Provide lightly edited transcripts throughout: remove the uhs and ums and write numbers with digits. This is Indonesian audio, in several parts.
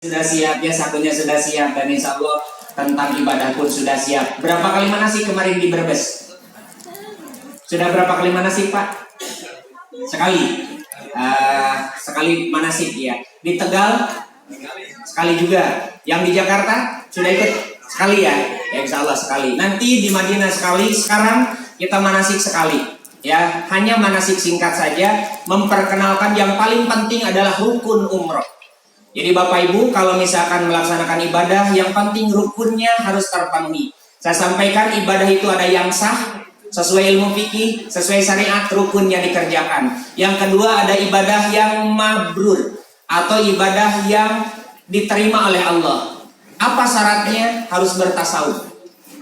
Sudah siap ya, satunya sudah siap, dan insya Allah tentang ibadah pun sudah siap. Berapa kali manasik kemarin di Brebes? Sudah berapa kali manasik Pak? Sekali. Sekali manasik ya. Di Tegal sekali juga. Yang di Jakarta sudah ikut sekali ya? Ya insya Allah sekali. Nanti di Madinah sekali. Sekarang kita manasik sekali. Ya, hanya manasik singkat saja, memperkenalkan yang paling penting adalah rukun umroh. Jadi Bapak Ibu kalau misalkan melaksanakan ibadah, yang penting rukunnya harus terpenuhi. Saya sampaikan ibadah itu ada yang sah, sesuai ilmu fikih, sesuai syariat, rukunnya dikerjakan. Yang kedua ada ibadah yang mabrur, atau ibadah yang diterima oleh Allah. Apa syaratnya? Harus bertasawuf.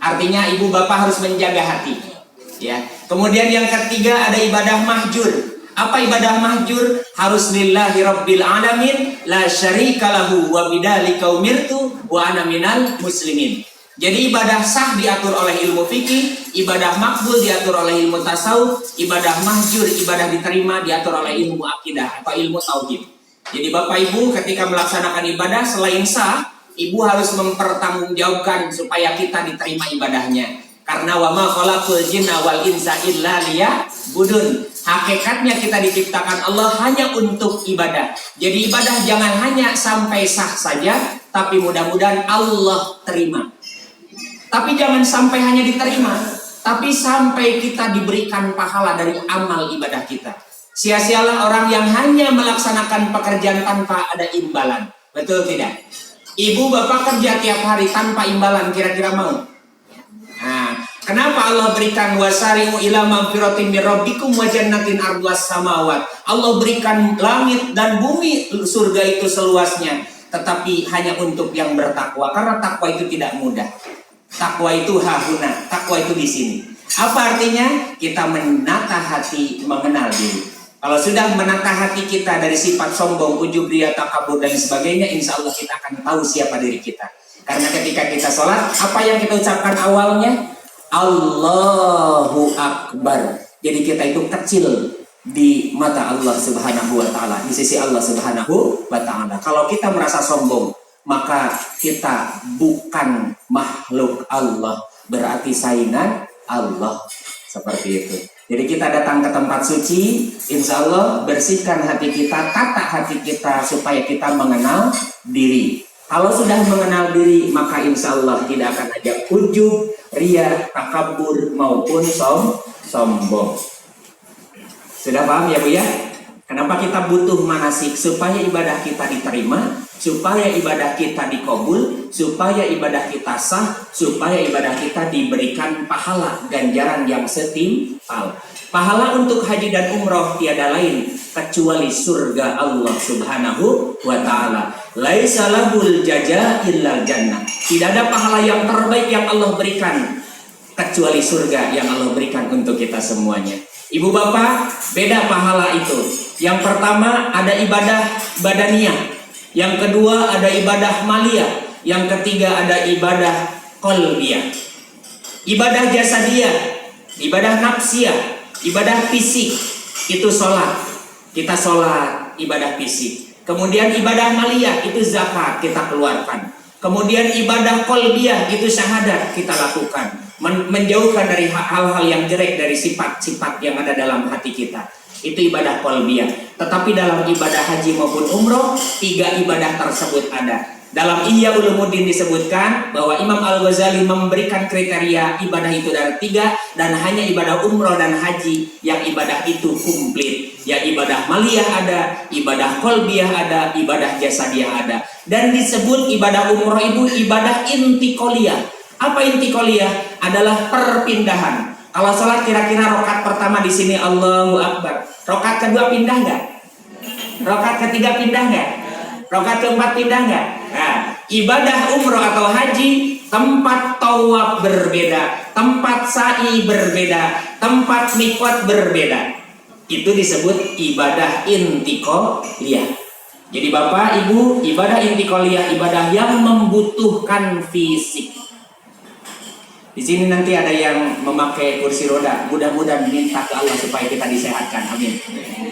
Artinya ibu bapak harus menjaga hati. Ya. Kemudian yang ketiga ada ibadah mahjur. Apa ibadah mahjur? Harus lillahi rabbil alamin la syarika lahu wa bidzalika umirtu wa ana minal muslimin. Jadi ibadah sah diatur oleh ilmu fikih, ibadah makbul diatur oleh ilmu tasawuf, ibadah mahjur, ibadah diterima diatur oleh ilmu akidah atau ilmu tauhid. Jadi Bapak Ibu ketika melaksanakan ibadah selain sah, Ibu harus mempertanggungjawabkan supaya kita diterima ibadahnya. Karena wa ma khalaqul jinna wal insa illa liya'budun. Hakikatnya kita diciptakan Allah hanya untuk ibadah. Jadi ibadah jangan hanya sampai sah saja, tapi mudah-mudahan Allah terima. Tapi jangan sampai hanya diterima, tapi sampai kita diberikan pahala dari amal ibadah kita. Sia-sialah orang yang hanya melaksanakan pekerjaan tanpa ada imbalan. Betul tidak? Ibu bapak kerja tiap hari tanpa imbalan, kira-kira mau? Nah, kenapa Allah berikan wasari'u ila magfiratin mir rabbikum wa jannatin arduas samawat? Allah berikan langit dan bumi, surga itu seluasnya, tetapi hanya untuk yang bertakwa. Karena takwa itu tidak mudah. Takwa itu hahuna, takwa itu di sini. Apa artinya? Kita menata hati, mengenal diri. Kalau sudah menata hati kita dari sifat sombong, ujub, riya, takabur dan sebagainya, insya Allah kita akan tahu siapa diri kita. Karena ketika kita sholat, apa yang kita ucapkan awalnya? Allahu Akbar. Jadi kita itu kecil di mata Allah Subhanahu wa ta'ala, di sisi Allah Subhanahu wa ta'ala. Kalau kita merasa sombong, maka kita bukan makhluk Allah, berarti saingan Allah. Seperti itu. Jadi kita datang ke tempat suci, insya Allah bersihkan hati kita, tata hati kita supaya kita mengenal diri. Kalau sudah mengenal diri, maka insya Allah tidak akan ada ujub, riya, takabur maupun sombong. Sudah paham ya Bu ya? Kenapa kita butuh manasik? Supaya ibadah kita diterima, supaya ibadah kita dikabul, supaya ibadah kita sah, supaya ibadah kita diberikan pahala ganjaran yang setimpal. Pahala untuk haji dan umroh tiada lain kecuali surga Allah Subhanahu wa ta'ala. Laisa lahul jaza illal jannah. Tidak ada pahala yang terbaik yang Allah berikan kecuali surga yang Allah berikan untuk kita semuanya. Ibu bapak, beda pahala itu. Yang pertama ada ibadah badaniyah, yang kedua ada ibadah maliyah, yang ketiga ada ibadah qalbiyah. Ibadah jasadiyah, ibadah nafsiyah, ibadah fisik itu sholat, kita sholat, ibadah fisik. Kemudian ibadah maliyah itu zakat, kita keluarkan. Kemudian ibadah qalbiyah itu syahadat, kita lakukan. Menjauhkan dari hal-hal yang jelek, dari sifat-sifat yang ada dalam hati kita. Itu ibadah qalbiyah. Tetapi dalam ibadah haji maupun umroh, 3 ibadah tersebut ada. Dalam Ihya Ulumuddin disebutkan bahwa Imam Al-Ghazali memberikan kriteria ibadah itu dari 3, dan hanya ibadah umroh dan haji yang ibadah itu komplit. Ya ibadah maliyah ada, ibadah qalbiyah ada, ibadah jasadiyah ada. Dan disebut ibadah umroh itu ibadah intiqaliyah. Apa intiqaliyah? Adalah perpindahan. Kalau sholat kira-kira rokat pertama di sini Allahu Akbar. Rokat kedua pindah nggak? Rokat ketiga pindah nggak? Rokat keempat pindah nggak? Nah, ibadah umroh atau haji, tempat tawaf berbeda, tempat sa'i berbeda, tempat miqat berbeda. Itu disebut ibadah intiqaliyah. Jadi Bapak Ibu, ibadah intiqaliyah ibadah yang membutuhkan fisik. Di sini nanti ada yang memakai kursi roda. Mudah-mudahan minta ke Allah supaya kita disehatkan. Amin.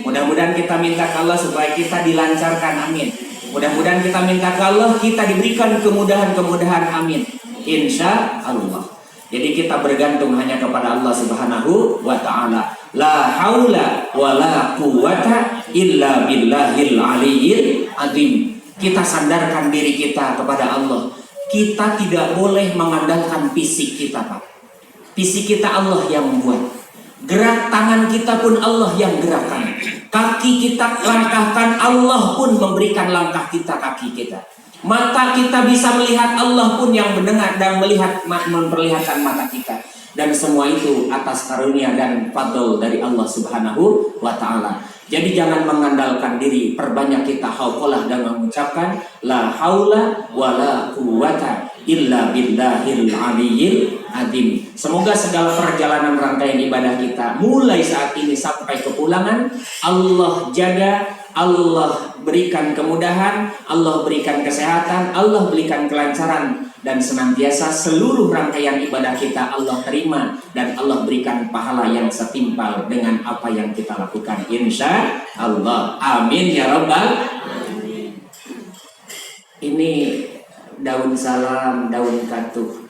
Mudah-mudahan kita minta ke Allah supaya kita dilancarkan. Amin. Mudah-mudahan kita minta ke Allah, kita diberikan kemudahan-kemudahan, amin. Insya Allah. Jadi kita bergantung hanya kepada Allah Subhanahu wa ta'ala. La haula wa la quwata illa billahil aliyyil azim. Kita sandarkan diri kita kepada Allah. Kita tidak boleh mengandalkan fisik kita, Pak. Fisik kita Allah yang membuat. Gerak tangan kita pun Allah yang gerakkan. Kaki kita langkahkan, Allah pun memberikan langkah kita, kaki kita. Mata kita bisa melihat, Allah pun yang mendengar dan melihat, memperlihatkan mata kita. Dan semua itu atas karunia dan fadl dari Allah Subhanahu wa ta'ala. Jadi jangan mengandalkan diri, perbanyak kita hauqalah dan mengucapkan la haula wa la quwata illa billahil aliyyil azim. Semoga segala perjalanan rangkaian ibadah kita mulai saat ini sampai kepulangan Allah jaga, Allah berikan kemudahan, Allah berikan kesehatan, Allah berikan kelancaran, dan senantiasa seluruh rangkaian ibadah kita Allah terima dan Allah berikan pahala yang setimpal dengan apa yang kita lakukan, insya Allah. Amin ya rabbal alamin. Ini daun salam, daun katuh.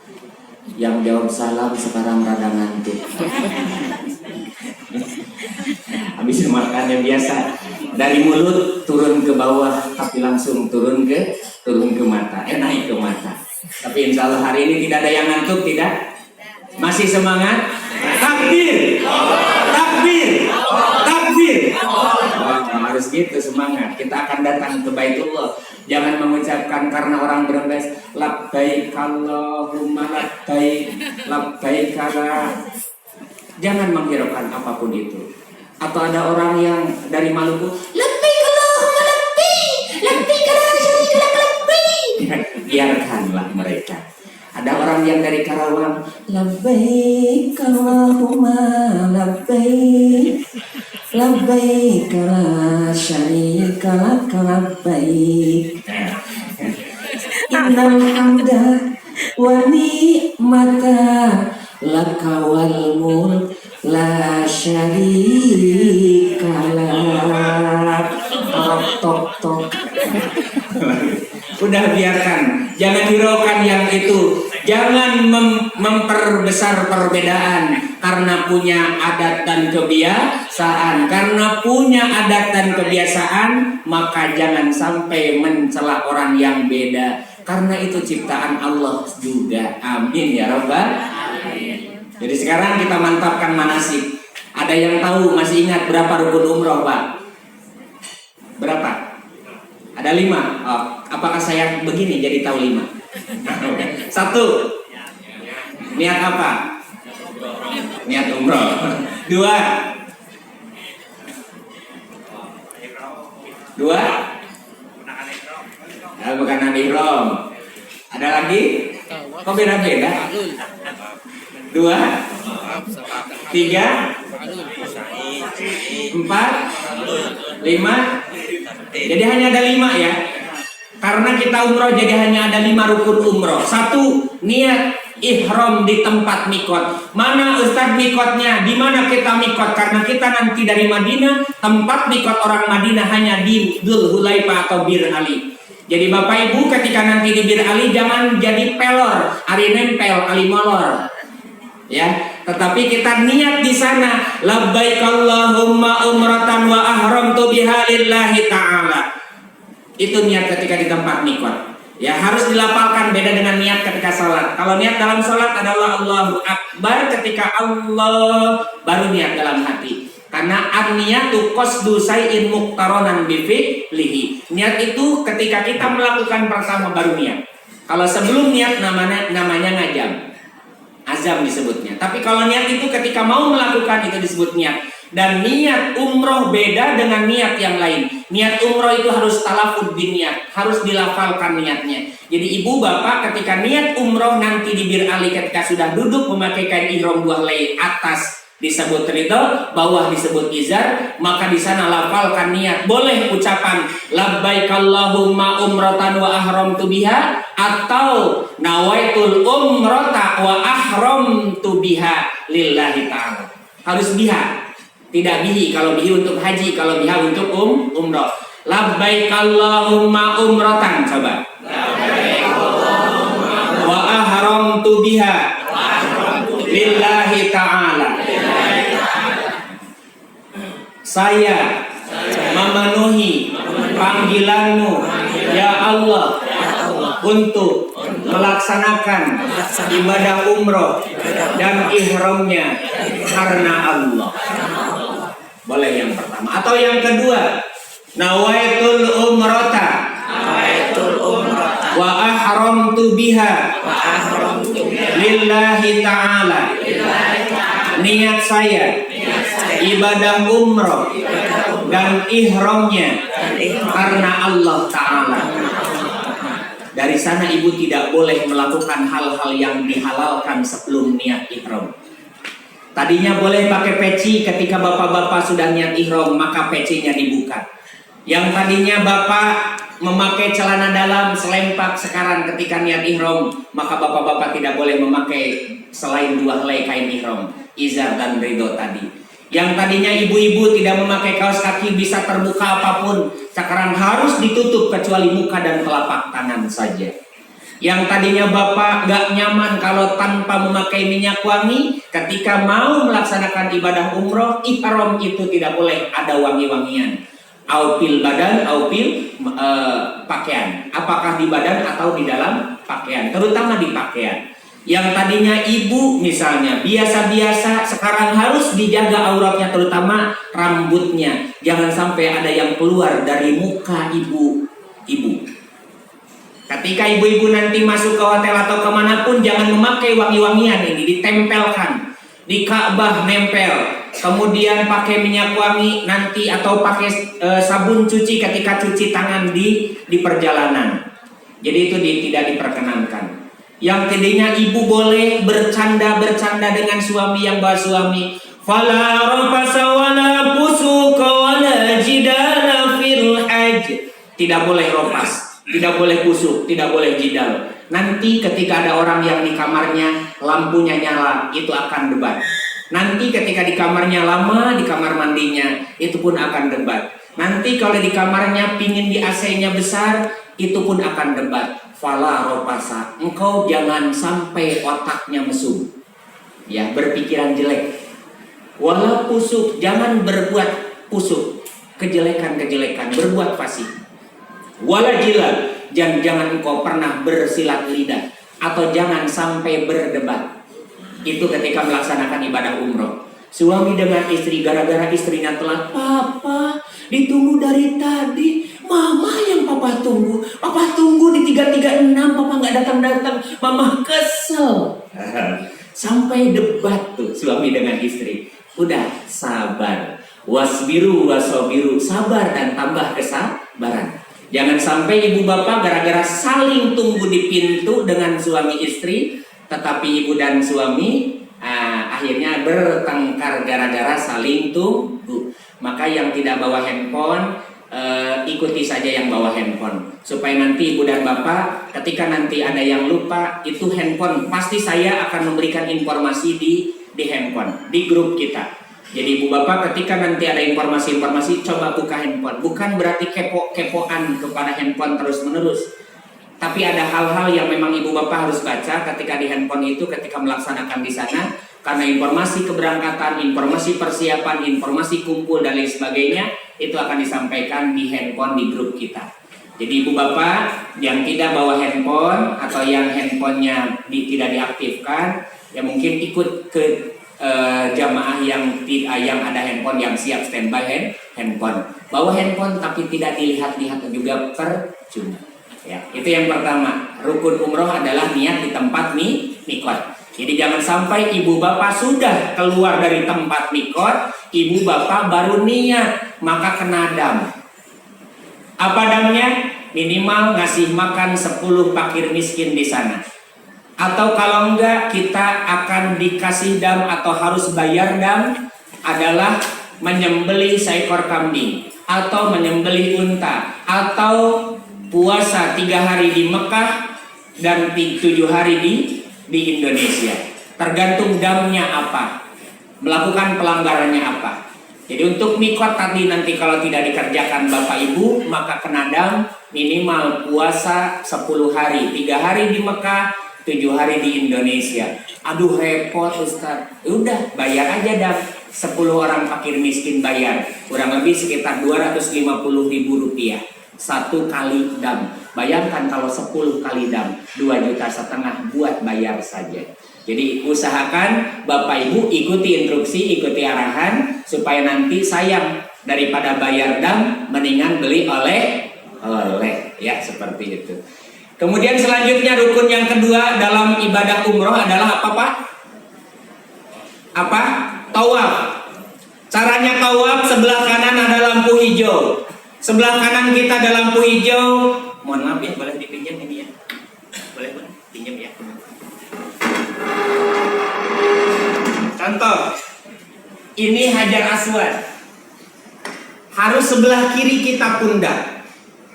Yang jawab salam sekarang rada ngantuk. Habis makannya biasa dari mulut turun ke bawah, tapi langsung turun ke mata, naik ke mata. Tapi insya Allah hari ini tidak ada yang ngantuk, tidak? Masih semangat? Takbir, takbir, takbir. Harus gitu semangat. Kita akan datang ke Baitullah. Jangan mengucapkan karena orang berbes labbaik Allahumma labbaik, labbaik kala. Jangan menghiraukan apapun itu. Atau ada orang yang dari Maluku labbaik Allahumma labbaik, labbaik la syarika lak labbaik. Biarkanlah mereka. Ada orang yang dari Karawang labbaik Allahumma labbaik, labbaik la syarika lak labbaik. Innal hamda wa ni'mata laka wal mulk la syarika lak. Tok. Udah biarkan, jangan hiraukan yang itu. Jangan memperbesar perbedaan karena punya adat dan kebiasaan. Karena punya adat dan kebiasaan, maka jangan sampai mencela orang yang beda. Karena itu ciptaan Allah juga. Amin ya rabbal alamin. Jadi sekarang kita mantapkan manasik. Ada yang tahu, masih ingat berapa rukun umroh, Pak? Berapa? Ada 5. Oh, apakah saya begini jadi tahu 5? 1. Niat apa? Niat umroh. 2. 2. Bukan ihram. Ada lagi? Kok beda-beda? 2. 3. 4. 5. Jadi hanya ada 5 ya. Karena kita umroh jadi hanya ada 5 rukun umroh. 1. Niat ihram di tempat mikot. Mana Ustadz mikotnya? Di mana kita mikot? Karena kita nanti dari Madinah, tempat mikot orang Madinah hanya di Dzul Hulaifah atau Bir Ali. Jadi Bapak Ibu ketika nanti di Bir Ali jangan jadi pelor, ari nempel, ali molor. Ya, tetapi kita niat di sana labbaik Allahumma umratan wa ahramtu biha lillahi ta'ala. Itu niat ketika di tempat mikot. Ya, harus dilafalkan, beda dengan niat ketika salat. Kalau niat dalam salat adalah Allahu Akbar, ketika Allah baru niat dalam hati. Karena an-niyatu qasdu syai'in muqtaronan bi fi'lihi. Niat itu ketika kita melakukan pertama baru niat. Kalau sebelum niat namanya ngajam. Azam disebutnya. Tapi kalau niat itu ketika mau melakukan itu disebut niat. Dan niat umroh beda dengan niat yang lain. Niat umroh itu harus talafud bin niat, harus dilafalkan niatnya. Jadi ibu bapak ketika niat umroh nanti di Bir Ali ketika sudah duduk memakai kain ihram 2 helai, atas disebut ridho, bawah disebut izar, maka di sana lafalkan niat. Boleh ucapan labbaik Allahumma umratan wa ahramtu biha, atau nawaitul umrata wa ahramtu biha lillahi ta'ala. Harus biha, tidak bihi. Kalau bihi untuk haji, kalau biha untuk umroh. Labbaik Allahumma umratan, coba. Wa ahramtu biha lillahi ta'ala. Saya memenuhi panggilanmu ya Allah untuk melaksanakan ibadah umroh dan ihramnya karena Allah. Boleh yang pertama. Atau yang kedua, nawaitul umrata wa ahramtu biha lillahi ta'ala. Niat saya ibadah umroh dan ihramnya karena Allah Ta'ala. Dari sana ibu tidak boleh melakukan hal-hal yang dihalalkan sebelum niat ihram. Tadinya boleh pakai peci ketika bapak-bapak sudah niat ihram, maka pecinya dibuka. Yang tadinya bapak memakai celana dalam selempak, sekarang ketika niat ihram, maka bapak-bapak tidak boleh memakai selain 2 helai kain ihram, izar dan ridho tadi. Yang tadinya ibu-ibu tidak memakai kaos kaki bisa terbuka apapun, sekarang harus ditutup kecuali muka dan telapak tangan saja. Yang tadinya bapak gak nyaman kalau tanpa memakai minyak wangi, ketika mau melaksanakan ibadah umroh, ihram itu tidak boleh ada wangi-wangian. Aupil badan, aupil pakaian. Apakah di badan atau di dalam pakaian, terutama di pakaian. Yang tadinya ibu misalnya biasa-biasa, sekarang harus dijaga auratnya, terutama rambutnya. Jangan sampai ada yang keluar dari muka ibu. Ketika ibu-ibu nanti masuk ke hotel atau kemanapun, jangan memakai wangi-wangian ini, ditempelkan. Di Ka'bah nempel, kemudian pakai minyak wangi nanti, atau pakai sabun cuci ketika cuci tangan di perjalanan. Jadi itu tidak diperkenankan. Yang tadinya ibu boleh bercanda dengan suami yang bawa suami. Fala rafasa wala fusuqa wala jidala fil hajj. Tidak boleh ropas, tidak boleh busuk, tidak boleh jidal. Nanti ketika ada orang yang di kamarnya lampunya nyala, itu akan debat. Nanti ketika di kamarnya lama, di kamar mandinya, itu pun akan debat. Nanti kalau di kamarnya pingin di AC-nya besar, itu pun akan debat. Fala ropasa, engkau jangan sampai otaknya mesum, ya, berpikiran jelek. Wala pusuk, jangan berbuat pusuk, kejelekan-kejelekan, berbuat fasik. Wala jila, jangan engkau pernah bersilat lidah, atau jangan sampai berdebat. Itu ketika melaksanakan ibadah umroh. Suami dengan istri, gara-gara istrinya telat, papa ditunggu dari tadi, mama yang papa tunggu di 336, papa nggak datang, mama kesel. Sampai debat tuh suami dengan istri. Udah, sabar, wasbiru wasobiru, sabar dan tambah kesabaran. Jangan sampai ibu bapak gara-gara saling tunggu di pintu dengan suami istri, tetapi ibu dan suami akhirnya bertengkar gara-gara saling tunggu. Maka yang tidak bawa handphone, ikuti saja yang bawa handphone, supaya nanti ibu dan bapak ketika nanti ada yang lupa, itu handphone pasti saya akan memberikan informasi di handphone, di grup kita. Jadi ibu bapak ketika nanti ada informasi-informasi, coba buka handphone. Bukan berarti kepoan kepada handphone terus menerus, tapi ada hal-hal yang memang ibu bapak harus baca ketika di handphone itu, ketika melaksanakan di sana. Karena informasi keberangkatan, informasi persiapan, informasi kumpul dan lain sebagainya, itu akan disampaikan di handphone di grup kita. Jadi ibu bapak yang tidak bawa handphone atau yang handphonenya tidak diaktifkan, ya mungkin ikut ke jamaah yang ada handphone yang siap standby handphone. Bawa handphone tapi tidak dilihat-lihat juga percuma. Ya, itu yang pertama. Rukun umroh adalah niat di tempat mikot. Jadi jangan sampai ibu bapak sudah keluar dari tempat mikot, ibu bapak baru niat, maka kena dam. Apa damnya? Minimal ngasih makan 10 fakir miskin di sana. Atau kalau enggak, kita akan dikasih dam atau harus bayar dam, adalah menyembelih seekor kambing, atau menyembelih unta, atau puasa 3 hari di Mekah dan 7 hari di Indonesia. Tergantung damnya apa, melakukan pelanggarannya apa. Jadi untuk mikot tadi nanti kalau tidak dikerjakan Bapak Ibu, maka kena dam minimal puasa 10 hari, 3 hari di Mekah, 7 hari di Indonesia. Aduh repot Ustaz. Udah bayar aja dam. 10 orang fakir miskin bayar, kurang lebih sekitar 250.000 rupiah. 1 kali dam. Bayangkan kalau 10 kali dam, 2,5 juta buat bayar saja. Jadi usahakan Bapak Ibu ikuti instruksi, ikuti arahan supaya nanti sayang daripada bayar dam mendingan beli oleh ya seperti itu. Kemudian selanjutnya rukun yang kedua dalam ibadah umroh adalah apa Pak? Apa? Tawaf. Caranya tawaf, sebelah kanan ada lampu hijau. Sebelah kanan kita ada lampu hijau. Mohon maaf ya, boleh dipinjam ini ya. Boleh pinjam ya. Contoh, ini Hajar Aswad. Harus sebelah kiri kita pundak.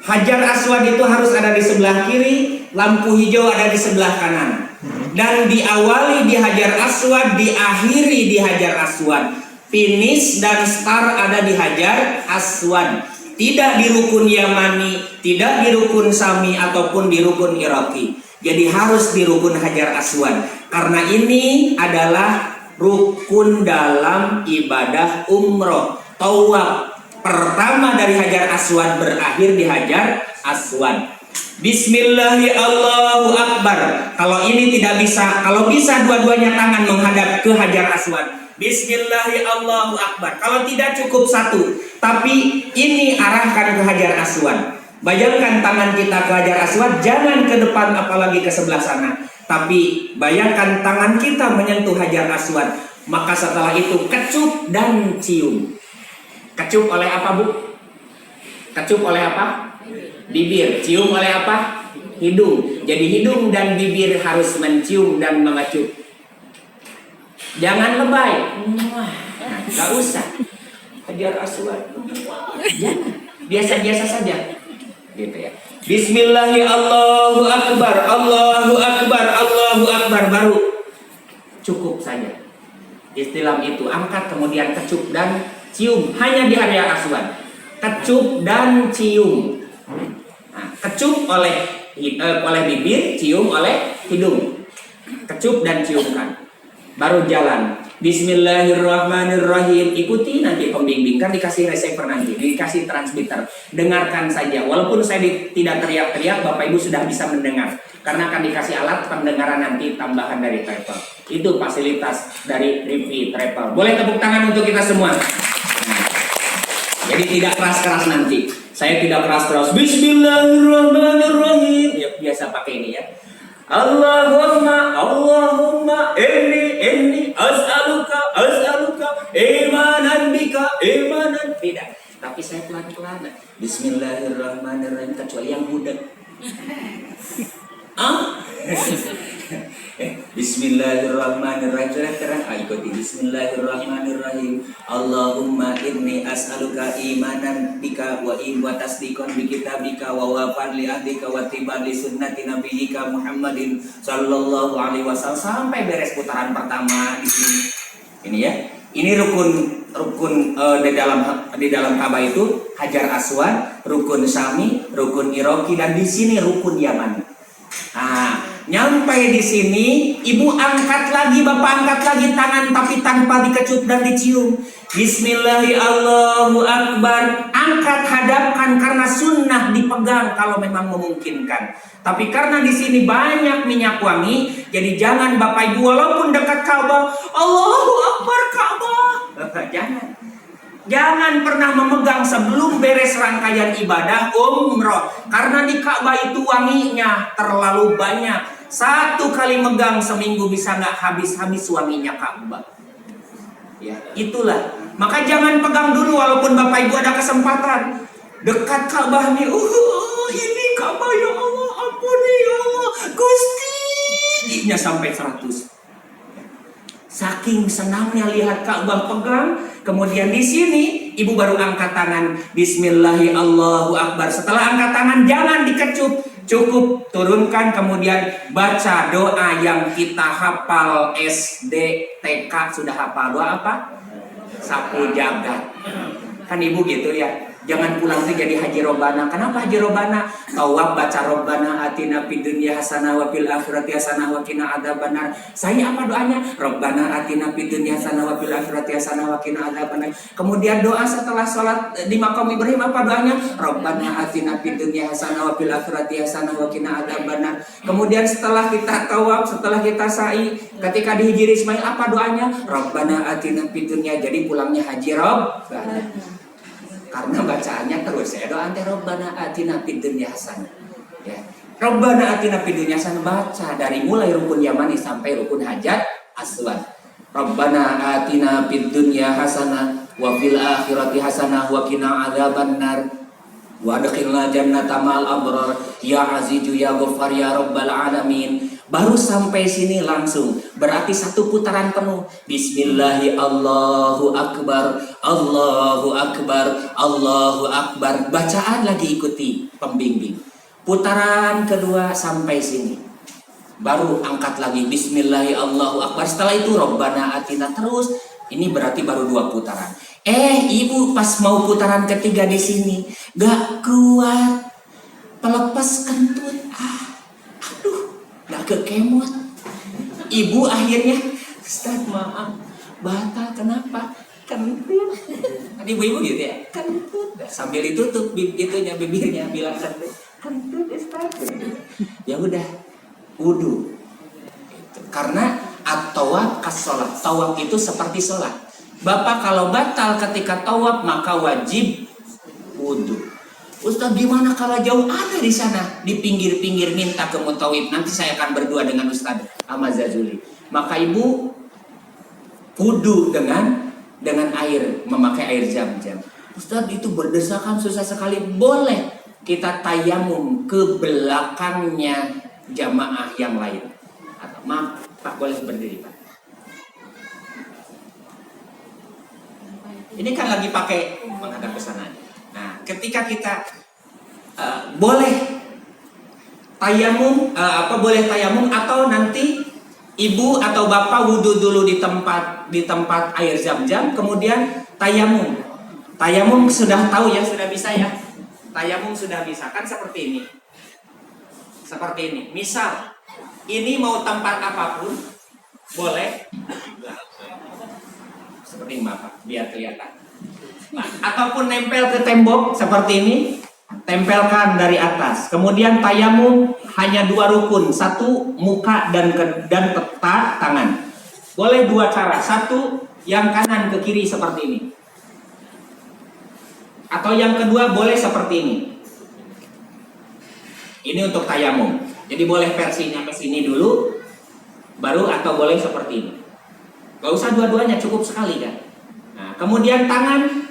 Hajar Aswad itu harus ada di sebelah kiri, lampu hijau ada di sebelah kanan. Dan diawali di Hajar Aswad, diakhiri di Hajar Aswad. Finish dan start ada di Hajar Aswad. Tidak di rukun Yamani, tidak di rukun Sami ataupun di rukun Iraqi. Jadi harus di rukun Hajar Aswad. Karena ini adalah rukun dalam ibadah umroh. Tawaf pertama dari Hajar Aswad berakhir di Hajar Aswad. Bismillahirrahmanirrahim, Allahu Akbar. Kalau ini tidak bisa, kalau bisa dua-duanya tangan menghadap ke Hajar Aswad. Bismillahirrahmanirrahim, Allahu Akbar. Kalau tidak cukup satu, tapi ini arahkan ke Hajar Aswad. Bayangkan tangan kita ke Hajar Aswad, jangan ke depan apalagi ke sebelah sana. Tapi bayangkan tangan kita menyentuh Hajar Aswad. Maka setelah itu kecup dan cium. Kecup oleh apa Bu? Kecup oleh apa? Bibir. Cium oleh apa? Hidung. Jadi hidung dan bibir harus mencium dan mengecup. Jangan lebay. Nah, gak usah. Hajar Aswad. Jangan. Biasa-biasa saja. Gitu ya. Bismillahirrahmanirrahim, Allahu Akbar, Allahu Akbar, Allahu Akbar. Baru cukup saja. Istilah itu angkat kemudian kecup dan cium. Hanya di Hajar Aswad. Kecup dan cium. Nah, kecup oleh bibir, cium oleh hidung. Kecup dan ciumkan. Baru jalan. Bismillahirrahmanirrahim. Ikuti nanti pembimbing, kan dikasih receiver nanti, dikasih transmitter. Dengarkan saja. Walaupun saya tidak teriak-teriak, Bapak Ibu sudah bisa mendengar. Karena akan dikasih alat pendengaran nanti tambahan dari travel. Itu fasilitas dari Rivi Travel. Boleh tepuk tangan untuk kita semua. Nah, jadi tidak keras-keras nanti. Saya tidak keras-keras. Bismillahirrahmanirrahim. Ya, biasa pakai ini ya. Allahumma inni as'aluka imanan bika imanan. Tidak, tapi saya pelan-pelan. Bismillahirrahmanirrahim, kecuali yang budak. Bismillahirrahmanirrahim. Terang ikuti. Bismillahirrahmanirrahim. Allahumma inni as'aluka imanan bika wa tasdiqan bi kitabika wa wafan li ahdika wa tiban li sunnati nabiyyika Muhammadin sallallahu alaihi wasallam. Sampai beres putaran pertama di sini. Ini ya. Ini rukun di dalam Ka'bah itu Hajar Aswad, rukun Sami, rukun Iraqi, dan di sini rukun Yaman. Nah, nyampe di sini, ibu angkat lagi, bapak angkat lagi tangan tapi tanpa dikecup dan dicium. Bismillahirrahmanirrahim, Allahu Akbar. Angkat, hadapkan karena sunnah dipegang kalau memang memungkinkan. Tapi karena di sini banyak minyak wangi, jadi jangan Bapak Ibu walaupun dekat Ka'bah, Allahu Akbar Ka'bah. Jangan. Jangan pernah memegang sebelum beres rangkaian ibadah umroh. Karena di Ka'bah itu wanginya terlalu banyak. 1 kali megang seminggu bisa nggak habis-habis wanginya Ka'bah. Ya, itulah. Maka jangan pegang dulu walaupun Bapak Ibu ada kesempatan. Dekat Ka'bah nih, ini Ka'bah ya Allah, ampuni ya Allah, Gusti. Nya sampai 100. Saking senangnya lihat Ka'bah pegang. Kemudian di sini ibu baru angkat tangan. Bismillahirrahmanirrahim, Allahu Akbar. Setelah angkat tangan jangan dikecup. Cukup turunkan kemudian baca doa yang kita hafal SD, TK sudah hafal. Doa apa? Sapu jagat. Kan ibu gitu ya. Jangan pulang tuh jadi haji robana. Kenapa haji robana? Tawab baca robbana atina fid dunya hasanah wa fil akhirati hasanah wa qina adzabannar. Saya apa doanya? Robbana atina fid dunya hasanah wa fil akhirati hasanah wa qina adzabannar. Kemudian doa setelah sholat di makam Ibrahim apa doanya? Robbana atina fid dunya hasanah wa fil akhirati hasanah wa qina adzabannar. Kemudian setelah kita tawab, setelah kita sa'i, ketika di Hijri Ismail apa doanya? Robbana atina fid dunya. Jadi pulangnya haji robbana. Karena bacaannya terus ya, doa ante Robbana atina fid dunya hasanah. Ya. Robbana atina fid dunya hasanah, baca dari mulai rukun yamani sampai rukun hajat aswad. Robbana atina fid dunya hasanah wa fil akhirati hasanah wa qina adzabannar. Wa adkhilna jannata ma'al abrar ya azizu ya ghaffar ya rabbal alamin. Baru sampai sini langsung. Berarti satu putaran penuh. Bismillahi Allahu Akbar, Allahu Akbar, Allahu Akbar. Bacaan lagi ikuti pembimbing. Putaran kedua sampai sini. Baru angkat lagi Bismillahi Allahu Akbar. Setelah itu Robbana atina terus. Ini berarti baru 2 putaran. Ibu pas mau putaran ketiga di sini gak kuat. Pelepas kentut. Gak kekemot. Ibu akhirnya, Ustaz maaf, batal kenapa? Kentut. Ibu-ibu gitu ya, kentut. Sambil ditutup itunya bibirnya bilang kentut. Kentut Ustaz. Ya udah, wudu. Karena at-tawaf kas-sholat. Tawaf itu seperti sholat. Bapak kalau batal ketika tawaf maka wajib wudu. Ustaz gimana kalau jauh? Ada di sana di pinggir-pinggir, minta ke mutawif. Nanti saya akan berdua dengan Ustaz Ahmad Zazuli. Maka ibu wudu dengan air, memakai air zam-zam. Ustaz itu berdesakan susah sekali. Boleh kita tayamum ke belakangnya jamaah yang lain. Maaf Pak, boleh berdiri Pak. Ini kan lagi pakai menghadap ke sana. Nah, ketika kita boleh tayamum, boleh tayamum atau nanti ibu atau bapak wudhu dulu di tempat air zam-zam, kemudian tayamum. Tayamum sudah tahu ya, sudah bisa ya. Tayamum sudah bisa kan seperti ini. Seperti ini. Misal ini mau tempat apapun boleh. Seperti ini Bapak, biar kelihatan. Nah, ataupun nempel ke tembok seperti ini, tempelkan dari atas. Kemudian tayamum hanya 2 rukun, 1 muka dan tetak tangan. Boleh 2 cara, 1 yang kanan ke kiri seperti ini, atau yang kedua boleh seperti ini. Ini untuk tayamum. Jadi boleh versinya ke sini dulu, baru atau boleh seperti ini. Gak usah dua-duanya, cukup sekali kan. Nah, kemudian tangan